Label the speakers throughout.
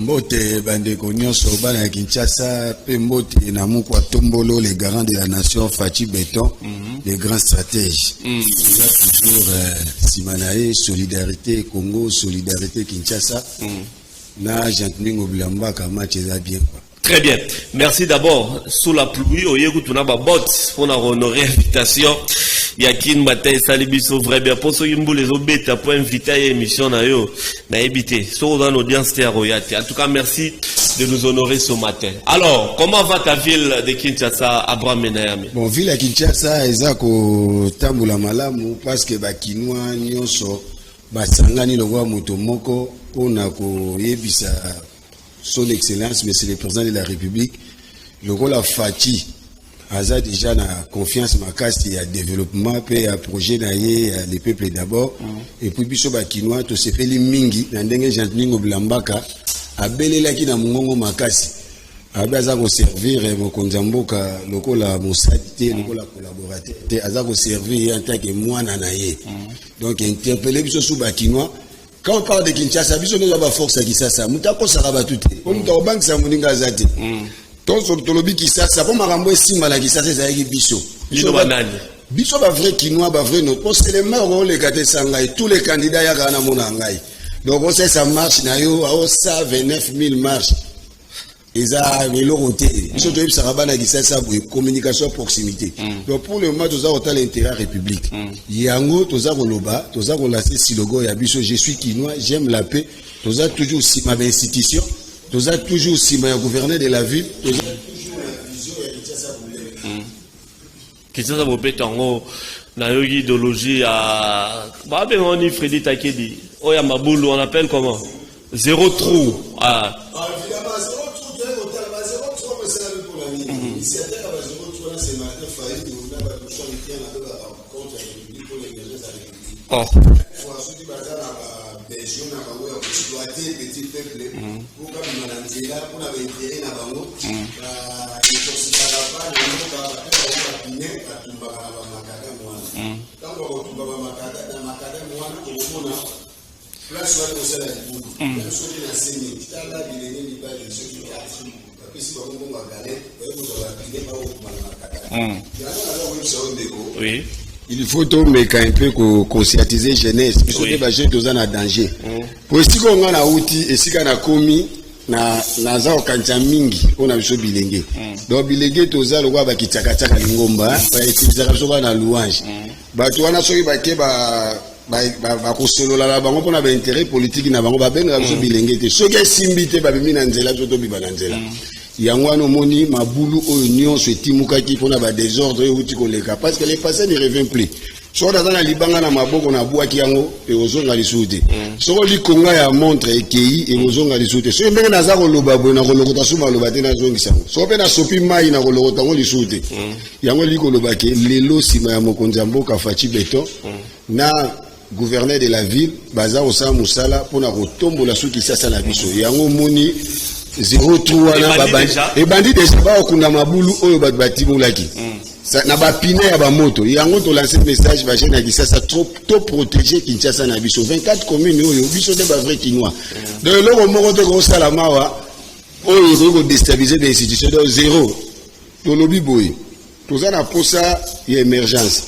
Speaker 1: Mbote bandeko nyonso bana Kinshasa pe mbote na mukwa tombolo les garants de la nation Fachi Béton les grands stratèges. Il y a toujours Simanae solidarité Congo solidarité Kinshasa. Na Jean-Claude Oblamba kama cheza bien quoi.
Speaker 2: Très bien. Merci d'abord. Sous la pluie, au Yékou Tunaba Bot, pour honorer l'invitation. Yakin Bataille Salibiso, vrai bien. Pour ceux qui m'ont les obéis, pour inviter à l'émission, na évité. Sur dans l'audience, t'es à Royati. En tout cas, merci de nous honorer ce matin. Alors, comment va ta ville de Kinshasa, Abraham Menayami?
Speaker 1: Bon, ville à Kinshasa, ezako tambula malamu, parce que Bakinois, nyonso, basangani lowa motomoko, on a ko yebisa son excellence, monsieur le président de la République, le rôle à Fachi, Aza déjà na confiance makasi ya développement pe ya projet na ye les peuples d'abord et puis biso bakinois to sepeli mingi na ndenge Jean-Claude Oblambaka abelelaki na mongongo makasi abaza ko servir mokonzi mboka lokola mosadi lokola collaborateur te aza ko servir en tant que mwana na ye donc interpeller biso sous bakinois. Quand on parle de Kinshasa, biso ne ba force qui ça ça mutako saraba tout on muta bank sa muninga zate ton tolobi qui ça pour marambo simala qui ça c'est avec biso biso ba vrai kinois ba vrai non c'est les marons les gâtés sangai tous les candidats ya kana mona ngai donc on sait ça marche na yo a ça 29 000 marches eza velo roté biso to saraba na qui ça communication proximité donc pour le moment tous a l'intérêt république yango tous a koloba tous a kolasser si logo ya biso je suis kinois j'aime la paix tous a toujours si ma institution tous a toujours si ma gouverneur de la ville tous a toujours la vision ya
Speaker 2: Kinshasa bopé tango na yo idéologie à ba ben on y Freddy Takedi oya mabulu on appelle comment zéro trou ah oh.
Speaker 1: Oui. Il faut donc un peu conscientiser jeunesse, puisque les jeunes sont en danger. Pour si on a outil et si on a commis na zao kanja mingi on a besoin bilenge. Donc bilenge toza lo ba kitaka lingomba ba utiliser so na louange. Ba to wana soki ba ke ba kosolola la bango pona ba intérêt politique na bango ba benga besoin bilenge te. Soki simbite ba bimi na nzela to bi ba na nzela. Yangwano moni mabulu union se timukaki pona ba désordre uti koleka parce que les passés ne reviennent plus. So dans la libanga na maboko na buaki yango e ozonga lisute. So li konga ya montre ekei e ozonga lisute. So mbenge na za koloba bo na kolokota suma loba te na zongisa. So pe na sopi mai na kolokota ngo lisute. Yango li koloba ke lelo sima ya mokonzi mboka Fachi Béton na gouverneur de la ville baza osa musala pona kotombola suki sasa na biso. Yango moni 03 na babandi et bandi déjà ba okunda mabulu oyo batimulaki na ba pine ya ba moto yango to lancer message ba jeune qui ça trop protéger Kinshasa na biso 24 communes oyo biso de ba vrai kinois de loko moko te ko sala mawa oyo ko déstabiliser des institutions de zéro to lobi boy to za na posa ya émergence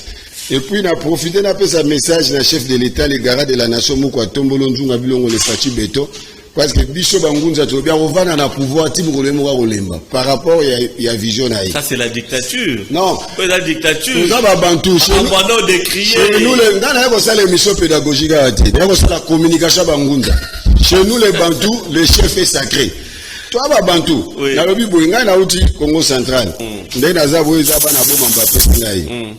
Speaker 1: et puis na profiter na pesa message na chef de l'état les garants de la nation moko tombolo nzunga bilongo le Fachi Béton. Parce que Bicho Bangunza to bien revana na pouvoir timu kolemwa kolemba par rapport ya vision na.
Speaker 2: Ça c'est la dictature.
Speaker 1: Non,
Speaker 2: la dictature.
Speaker 1: Nous avons bantou chez
Speaker 2: nous de crier.
Speaker 1: Nous les dans la ça l'émission pédagogique à été. Dans la communication Bangunza. Chez nous les bantous, le chef est sacré. Toi ba bantou. Na lobi boinga na uti Congo central. Ndé na za boeza ba na bomba Mbappé ngai.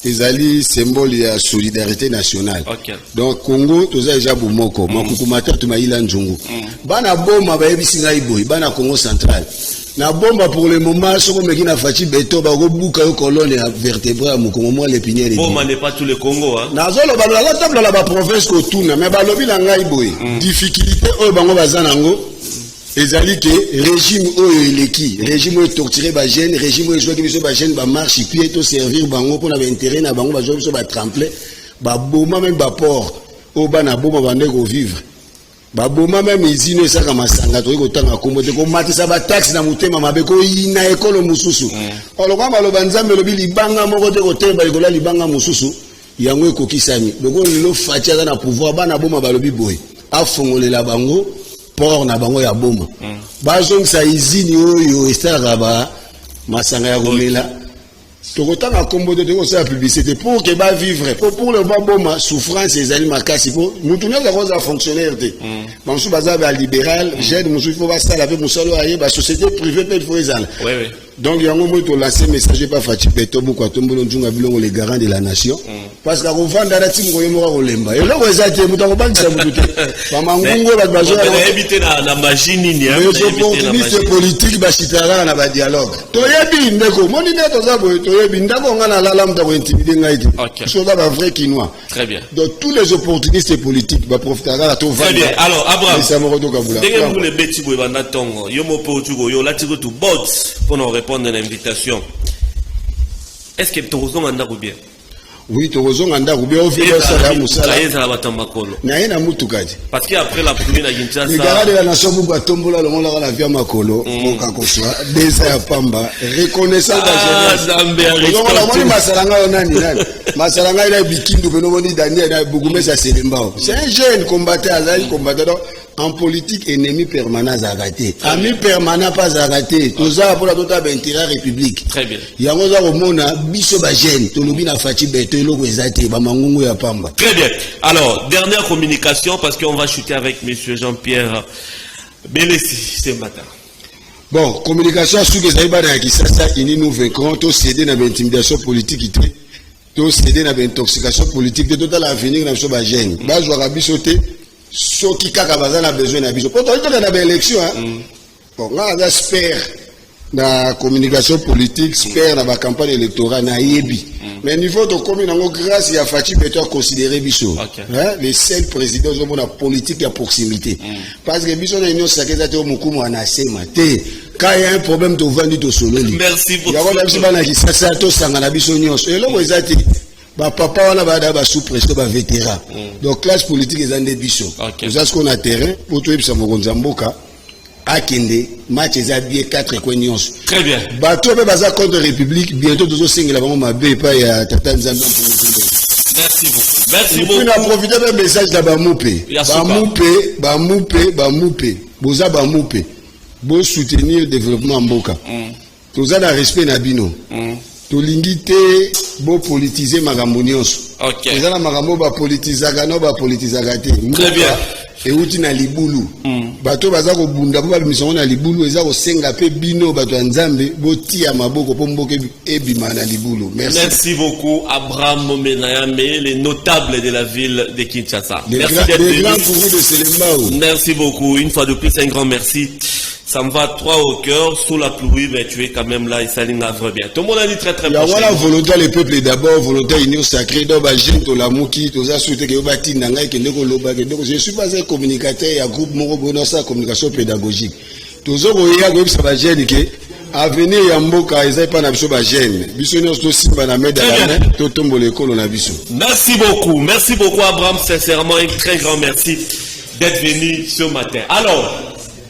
Speaker 1: Ezali symbole ya solidarité nationale.
Speaker 2: Okay.
Speaker 1: Donc Congo toza déjà bomoko makukumata tumaila nzungu. Bana bomba ba yebisi ngai boy bana Congo central. Na bomba pour le moment soko meki na Fachi Béton ba go buka yo colonne ya vertébrale mu Congo mo l'épinière.
Speaker 2: Bomba n'est pas tout le Congo hein.
Speaker 1: Na zolo ba la table la ba province ko tuna mais ba lobi la ngai boy. Difficulté oyo bango bazana ngo ezali ke régime oyo eleki régime oyo torturer ba jeune régime oyo jouer biso ba jeune ba marche puis to servir bango pona ba intérêt na bango ba jouer biso ba tremplin ba boma même ba port o bana boma bande ko vivre baboma même izino esaka masanga to ekotanga kombo te ko matisa ba taxe na mutema mabe ko ina ekolo mususu olokwa maloba nzambe lobi libanga moko te ko temba likola libanga mususu yango ekokisami loko lelo fatia na pouvoir bana boma balobi boy afongolela bango port na bango ya boma bazongisa izini oyo esaka ba masanga ya komela tokotanga kombo te ko sa publicité pour que ba vivre pour le boma souffrance ezali makasi pour mutunya za koza fonctionnaire te bansu baza ba libéral j'aide musu faut ba sala avec musalo aye ba société privée peut faut ezala donc yango mo to lancer message pas fatigué to beaucoup tombolo njunga bilongo les garants de la nation parce que ko vanda na timu ko yemo ko lemba et loko ezate mutango bandisa mutu te ba mangungo ba bazo
Speaker 2: éviter na machine ni
Speaker 1: opportuniste politique ba chitara na ba dialogue to yebi ndeko moni neto za boy to yebi ndako ngana lala mutako intimider ngaiti so ba vrai quinois
Speaker 2: très bien
Speaker 1: donc tous les opportunistes politiques ba profitera to vanda
Speaker 2: très bien alors Abraham
Speaker 1: dès
Speaker 2: vous le beti boy banda tongo yo mo po tugo yo lati go to bots pour nous répondre à l'invitation. Est-ce que tu as bien?
Speaker 1: Oui, tu as bien.
Speaker 2: Parce qu'après la première à Kinshasa,
Speaker 1: les gars de la nation Bouba Tombola, le monde a vu à Makolo, déjà à Pamba, reconnaissant la jeunesse. Masalanga il a bikin du Benomoni Daniel, il a beaucoup mais ça c'est l'embao. C'est un jeune combattant, combattant. En politique, ennemi permanent Zagaté. Ami permanent pas Zagaté. Tout ça pour la totale intérêt république.
Speaker 2: Très bien.
Speaker 1: Yangoza Romona, Biso Bajen, Tolobina Fati Beto, Logo Ezate, Bamangungu ya Pamba.
Speaker 2: Très bien. Alors, dernière communication, parce qu'on va chuter avec monsieur Jean-Pierre Belessi ce matin.
Speaker 1: Bon, communication sur les Aïbana qui ça, il nous vaincrons, tout cédé dans l'intimidation politique, tout cédé dans l'intoxication politique, de total avenir dans ce Bajen. Bas, je vais sauter. Ceux qui ont besoin de biso. Pourtant, il y a une élection. Bon, on a spare la communication politique, spare dans la campagne électorale, na yebi. Mais niveau de commune, grâce à Fatih Beto considéré biso. Les seuls présidents de la politique à proximité. Parce que biso na union sacrée de Mokumu en asema. Quand il y a un problème, tu vas venir solo.
Speaker 2: Merci beaucoup.
Speaker 1: Papa on a ba sous pression ba vétéran donc classe politique est en débiso nous avons ce qu'on a terrain pour tout ça mokonza mboka akende match ezabie 4 coins
Speaker 2: très bien
Speaker 1: bato be baza contre république bientôt tous singela bango mabe pa ya tata nzambe
Speaker 2: merci beaucoup
Speaker 1: on a profité d'un message da ba moupe boza ba moupe bo soutenir le développement mboka tous a respect na bino tolingi te bo politiser makambo nyonso.
Speaker 2: OK.
Speaker 1: Ezala makambo ba politizaka no ba politizaka te.
Speaker 2: Très bien.
Speaker 1: Euti na libulu. Bato baza ko bunda po ba misongo na libulu eza ko senga pe bino bato ya Nzambe botia maboko po mboke ebima na libulu. Merci.
Speaker 2: Merci beaucoup Abraham Momenayame, les notables de la ville de Kinshasa. Merci d'être venu. Merci beaucoup. Une fois de plus un grand merci. Ça me va trois au cœur, sous la pluie, mais tu es quand même là et ça l'ingravera bien. Tout le monde a dit très très bien.
Speaker 1: Voilà, volontaire, le peuple est d'abord, volontaire, union sacrée, donc, je la mouki, tout ça, souhaité que bâti n'anga que je suis pas un communicateur, il y a un groupe Moro sa communication pédagogique. Tout ça, il y a un groupe, ça va gêner que, à venir, il y a un mot, ils n'ont pas d'absolu, ça gêne. Bissonnier, c'est aussi, la main de la main, tout tombe l'école, on a vu ça.
Speaker 2: Merci beaucoup, Abraham, sincèrement, un très grand merci d'être venu ce matin. Alors,